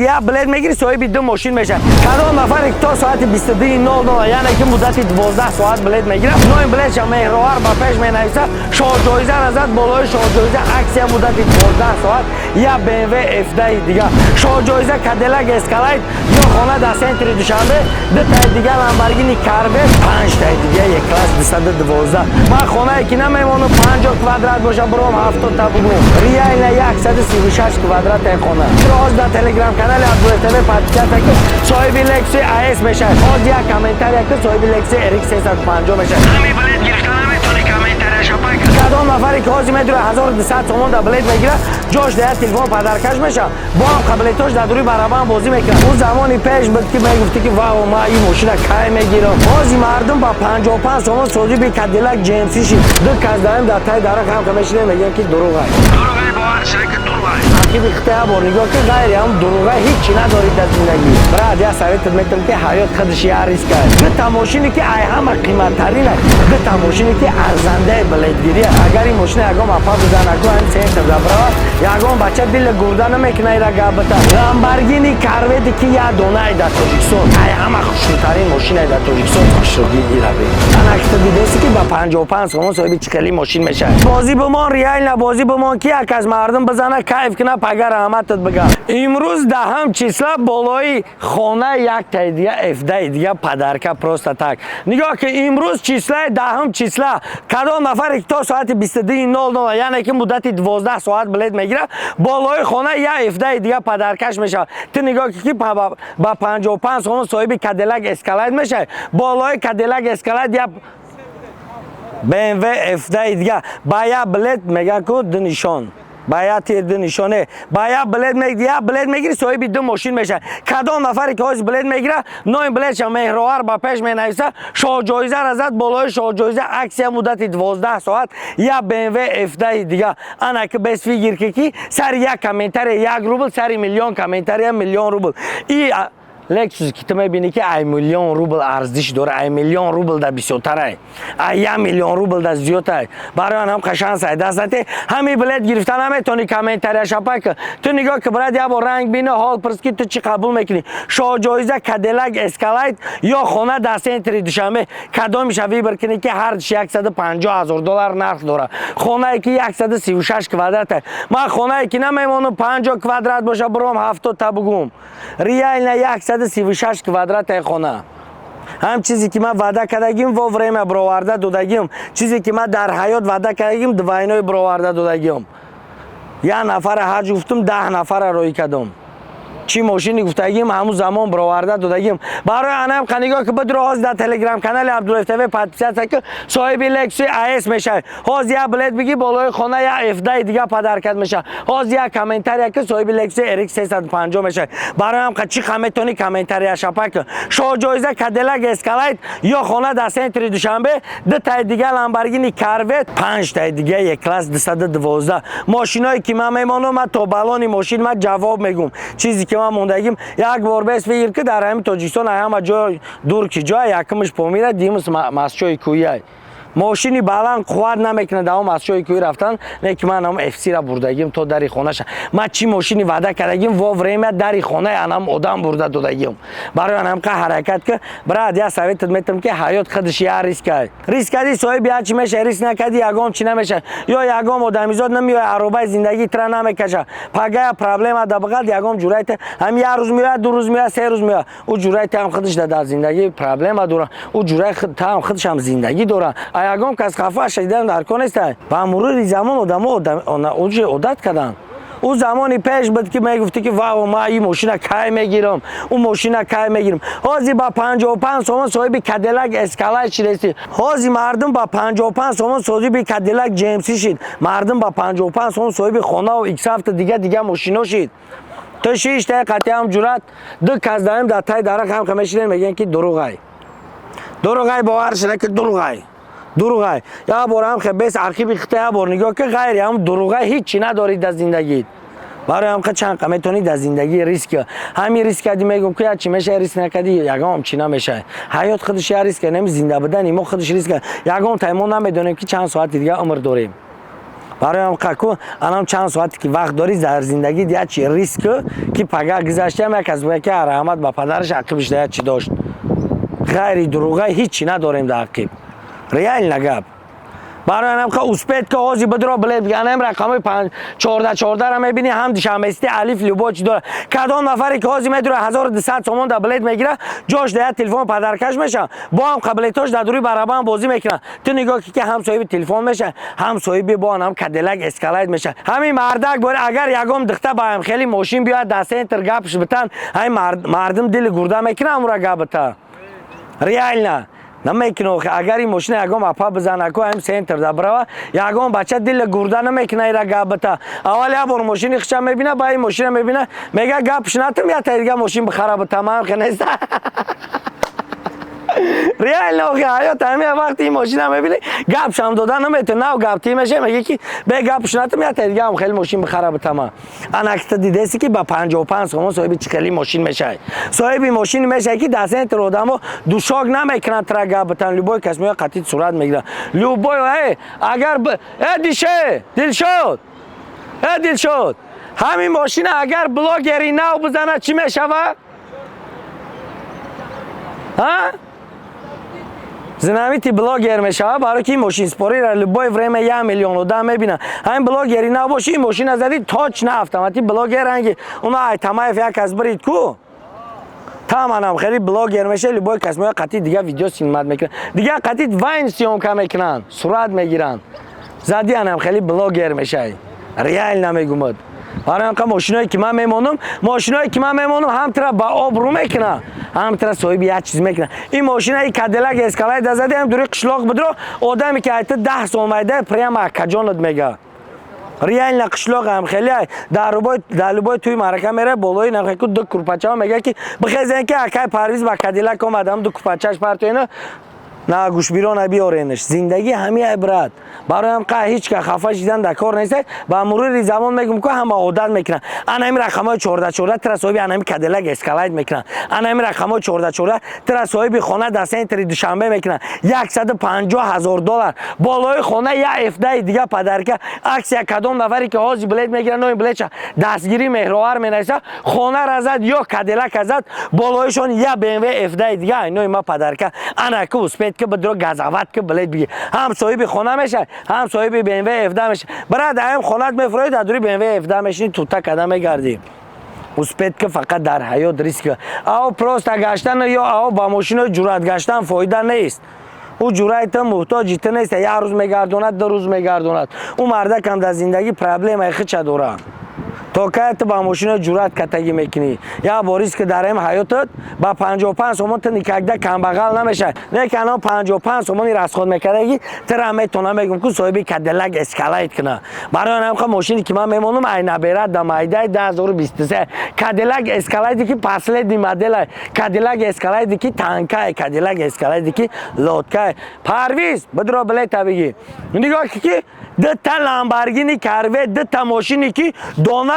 یا بلد میگیری صاحب دو ماشین میشه کدام نفر تا ساعت 22:00 یعنی که مدت 12 ساعت بلد میگیره نوع بلد شما مهروار با پیش مینویسه شاه جایزه ازت بالای شاه جایزه اکسیا مدت 12 ساعت یا BMW F10 دیگه شاه جایزه کادیلاک اسکالایت یا خانه در سنتر دوشنبه دو تا دیگه لامبورگینی کاروت 5 تا دیگه یک کلاس 212 ما خانه که نمیمونه 50 کوادرات باشه برام 70 تا بگو ریال 136 کوادرات خانه راز در تلگرام کانال عبدالرحمن پادکست که صاحب لکس آیس میشه از یک کامنتاری که صاحب لکس RX 350 میشه همین بلد گرفتن میتونی کامنتاریش اپاک کدام نفری که حاضر میدونه 1200 تومان در بلد میگیره جاش در تلفن پدرکش میشه با هم قبلیتوش در دوری برابر بازی میکنه اون زمانی پیش بود که میگفتی که واو ما این ماشین کای میگیرم بازی مردم با 55 تومان سعودی به کادیلاک جیمسی شید دو کس داریم در تای داره هم که میشینه میگن که دروغه باور شرکت دروغه کی بیخته با نگاه که غیر هم دروغه هیچی ندارید در زندگی برای یا سریت میتونم که حیات خودش یا ریسک است دو تا ماشینی که ای هم قیمت ترینه دو تا ماشینی که ارزنده بلدگیری اگر این ماشین اگم اپا بزنه کو این سنت برا یاگم بچه دل گردن میکنه را گابتا لامبورگینی کاروت که یا دونه در تاجیکستان ای هم خوشترین ماشین در تاجیکستان خوشگی گیره انا که دیدی که با 55 تومان صاحب چکلی ماشین میشه بازی به ما ریال نه بازی به ما کی یک از مردم بزنه کیف کنه پگر رحمتت بگم امروز دهم چیسلا بالای خانه یک تا دیگه F10 دیگه پدرکه پروست تک نگاه که امروز چیسلا دهم چیسلا کدام نفر تا ساعت 22:00 یعنی که مدت 12 ساعت بلد میگیره بالای خانه یک F10 دیگه پدرکش میشه تو نگاه که با 55 تومان صاحب کادیلاک اسکالایت میشه بالای کادیلاک اسکالایت یا BMW F10 دیگه با یا بلد میگه که نشان باید تیر نشانه باید بلد میگیری بلد میگیری صاحب دو ماشین میشه کدام نفری که از بلد میگیره نوع بلد شما مهروار با پیش مینویسه شاه جایزه ازت بالای شاه جایزه اکسیا مدت 12 ساعت یا BMW F10 دیگه انا که بس فیگیر کی سر یک کامنتاری 1 روبل سر میلیون کامنتاری میلیون روبل ای لکسوس که تو میبینی که 1 میلیون روبل ارزش داره 1 میلیون روبل در بیشتره 1 میلیون روبل در زیاده برای آن هم قشنگ ساده است همین بلد گرفتن نمیتونی کامنتاریش اپاک تو نگاه که برات یا با رنگ بینه حال پرس که تو چی قبول میکنی شاه جایزه کادیلاک اسکالایت یا خانه در سنتر دوشنبه کدام شوی برکنی که هر 150,000 دلار نرخ داره خانه که 136 کوادرات ما خانه که نمیمونه 50 کوادرات باشه برام 70 تا بگم ریال نه 136 کوادرات خانه هم چیزی که من وعده کردم و وریم برآورده دادم چیزی که من در حیات وعده کردم دوینای برآورده دادم یا نفر حج گفتم 10 نفر روی کردم چی ماشینی گفتگیم همون زمان برآورده دادیم برای انم خنیگا که بدر از در تلگرام کانال عبدالرحمن پادکست که صاحب لکس آیس میشه هاز یا بلد بگی بالای خانه یا F10 دیگه پدرکت میشه هاز یا کامنتاری که صاحب لکس RX 350 میشه برای هم چی خمتونی کامنتاری شپک شاه جایزه کادیلاک اسکالایت یا خانه در سنتر دوشنبه دو تا دیگه لامبورگینی کاروت 5 تا دیگه یک کلاس 212 ماشینایی که من میمونم من تو بالون ماشین من جواب میگم چیزی که ما موندگیم یک بار بس فکر که در همین تاجیکستان همه جای دور کی جای یکمش پامیره دیمس مسجای کویه ماشینی بالان قوت نمیکنه دوام از شوی کوی رفتن نه که من هم FC را بردگیم تو در خونهش ما چی ماشینی وعده کردیم و وریم در خونه انم آدم برده دادیم برای انم که حرکت که برای یا سویت میتونم که حیات خودش یا ریسک دی صاحب یا چی میشه ریسک نکردی یگام چی نمیشه یا یگام آدمیزاد نمیاد عربای زندگی تر نمیکشه پگاه پرابلم در بغل یگام جورایت هم یه روز میاد 2 روز میاد 3 روز میاد او جورایت هم خودش در زندگی پرابلم داره او جورایت هم خودش هم زندگی داره یگام کس خفه شدن در کنست با مرور زمان آدم عادت کردن او زمانی پیش بود که میگفتی که واو ما این ماشین کای میگیرم اون ماشین کای میگیرم هازی با 55 تومان صاحب کادیلاک اسکالایت شدی هازی مردم با 55 تومان صاحب کادیلاک جیمسی شد مردم با 55 تومان صاحب خانه و ایکس هفت دیگه ماشینا شد تو 6 تا قطعه هم جرات دو کس داریم در تای درک هم کمیشن میگن که دروغای باور شده که دروغه یا بارم خبیس عقیب اختیار بار نگاه که غیر هم دروغه هیچی ندارید در زندگی برای هم که چند قمتونی در زندگی ریسک همین ریسک کردی میگم که چی میشه ریسک نکردی یگام چی نمیشه حیات خودش یا ریسک نمی زنده بدن ما خودش ریسک یگام تایمون نمیدونیم که چند ساعت دیگه عمر داریم برای هم قاکو انام چند ساعتی که وقت داری در زندگی دیگه چی ریسک که پگاه گذشتم یک از که رحمت با پدرش عقبش دیگه چی داشت غیر دروغه هیچی نداریم در عقب ریال نگاب برای هم که اسپید که آزی بدرو بلد بگنم رقم 14 را میبینی هم دیشمستی الف لوبوچ داره کدام نفری که آزی میدره 1200 تومان در بلد میگیره جاش دیگه تلفن پدرکش میشه با هم قبلیتاش در دوری برابر بازی میکنه تو نگاه که هم صاحب تلفن میشه هم صاحب با هم کدلک اسکالایت میشه همین مردک باره اگر یگام دخته با هم خیلی ماشین بیاد دسته انتر گپش بتن همین مردم دل گرده میکنه امورا گپتا ریال نه نمیکنه اگر این ماشین یگام اپا بزنه که هم سنتر دبره یگام بچه دل گرده نمیکنه ایرا گپتا اول یه بار ماشین خشم میبینه با این ماشین میبینه میگه گپش نتم یا تا دیگه ماشین بخراب تمام خنسته ریال نوخی حیات همه وقتی این ماشین هم میبینی گپش هم دادن نمیتونه نه گپ تیمشه میگه که به گپش نتم یا تا دیگه هم خیلی ماشین بخراب تمام انکت دیده سی که با 55 سومون صاحب چکلی ماشین میشه صاحب ماشین میشه که دست انتر آدمو دوشاگ نمیکنن ترا گپتن لوبای کس میاد قطعی صورت میگیره لوبای اگر دیشه دل شد دل شد همین ماشین اگر بلاگری نو بزنه چی میشه ها زنامیتی بلاگر میشه برای که ماشین سپاری را لبای فریم 1 میلیون و 10 میبینه همین بلاگری نباشه این ماشین زدی تاچ نه اتوماتیک بلاگر رنگی اونا ایتمای یک از برید کو تمام خیلی بلاگر میشه لبای کس میاد قطعی دیگه ویدیو سینمات میکنه دیگه قطعی واین سیوم کم میکنن صورت میگیرن زدی انم خیلی بلاگر میشه ریال نمیگم برای اینکه ماشینایی که من میمونم هم ترا با آب رو میکنه هم ترا صاحب یه چیز میکنه این ماشینای کدلک اسکالایت زده هم دوری قشلاق بدرو آدمی که ایت 10 سومیده پریم کجانت میگه ریال نقشلاق هم خیلی در لوبای توی معرکه میره بالای نخه که دو کرپچه میگه که بخیزن که اکای پرویز با کدلک اومدم دو کرپچهش پرتوینه نه گوش بیرون بیارینش زندگی همین عبرت برای هم که هیچ که خفه شدن در کار نیست با مرور زمان میگم که هم عادت میکنن انا این رقمای 14 تر صاحب انا این کدلک اسکالایت میکنن انا این رقمای 14 تر صاحب خانه در سنتر دوشنبه میکنن $150,000 بالای خانه یا افده دیگه پدرکه عکس یک کدام نفری که هازی بلد میگیرن نوین بلدش دستگیری مهرور مینیسه خانه را زد یا کدلک زد بالایشون یا BMW افده دیگه نوین ما پدرکه انا که اسپید که بدرو گازاوت که بلد بگی هم صاحب خانه میشه هم صاحب BMW افده میشه برای هم خانت میفروید در دوری BMW افده میشین تو تا قدم میگردی اسپید که فقط در حیات ریسک او پروست گشتن یا او با ماشین جرأت گشتن فایده نیست او جرأت محتاج تو نیست یه روز میگردوند 2 روز میگردوند اون مرده کم در زندگی پرابلم خیلی چه داره تو که تو با ماشین جرأت کتگی میکنی یا باریس که در این حیاتت با 55 سومون تو نیکگده کم بغل نمیشه نه که الان 55 سومونی راست خود میکردی ترا میتونه میگم که صاحب کدلک اسکالایت کنه برای هم که ماشینی که من میمونم این نبرد در مایده 2023 کدلک اسکالایتی که پسله دی مدل کدلک اسکالایتی که تانکای کدلک اسکالایتی که لودکای پرویز بدرو بله تبیگی نگاه که دو تا لامبورگینی کاروه دو تا ماشینی که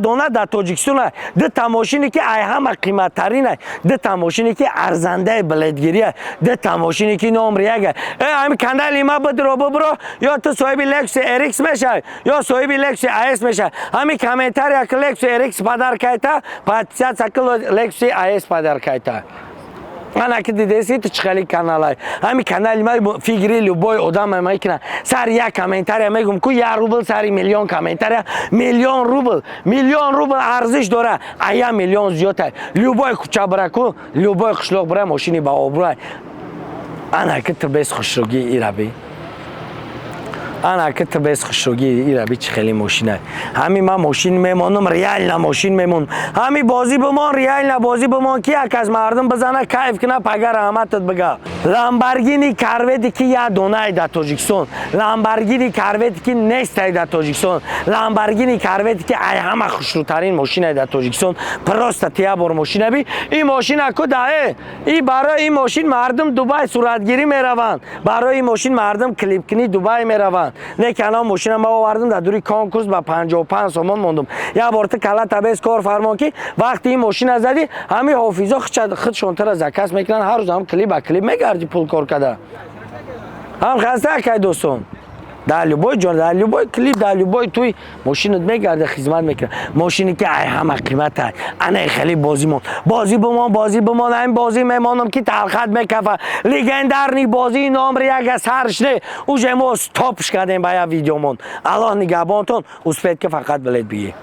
دونه در تاجیکستان دو تا ماشینی که ای همه قیمت ترینه دو تا ماشینی که ارزنده بلدگیریه دو تا ماشینی که نمره همین کانال ما ببرو یا تو صاحب لکس RX میشه یا صاحب لکس IS میشه همین کامنتار یک لکس RX پدر کایتا 50 لکس IS پدر کایتا انا که دیدی تو چخالی کانال همین کانال ما فیگری لوبای آدم میکنه سر یک کامنتار میگم که 1 روبل سر میلیون کامنتار میلیون روبل ارزش داره ایا میلیون زیاده لوبای کوچه برکو لوبای قشلاق برای ماشینی با آبرو انا که تو بس خوشروگی ایرابی انا که تو بس خوشروگی ایرابی چه خیلی ماشینه همین من ماشین میمونم ریال نه ماشین میمون همین بازی بمان ریال نه بازی بمان کی یک از مردم بزنه کیف کنه پگر رحمتت بگه لامبورگینی کاروه که یا دونه در تاجیکستان لامبورگینی کاروه که نیست در تاجیکستان لامبورگینی کاروه که ای همه خوشروترین ماشین در تاجیکستان پروست تیا بر ماشین بی این ماشین اکو داه این برای این ماشین مردم دبی صورتگیری میروند برای این ماشین مردم کلیپ کنی دبی میروند نه که الان ماشین ما آوردم در دوری کانکورس با 55 سومون موندم یا بارت کلا تبس کار فرمان کی وقتی این ماشین زدی همین حافظا خودشون تر زکاس میکنن هر روز هم کلیپ با کلیپ میگردی پول کار کده هم خسته که دوستان در любой جا در любой клип در любой توی ماشینت میگرده خدمت میکنه ماشینی که ای همه قیمت هست انا خیلی بازی بمان این بازی میمانم که تلخت میکفه لگندرنی بازی نام یک سرش نه اوج ما استاپش کردیم با یا ویدیومون الله نگهبانتون اسپید که فقط بلد بیه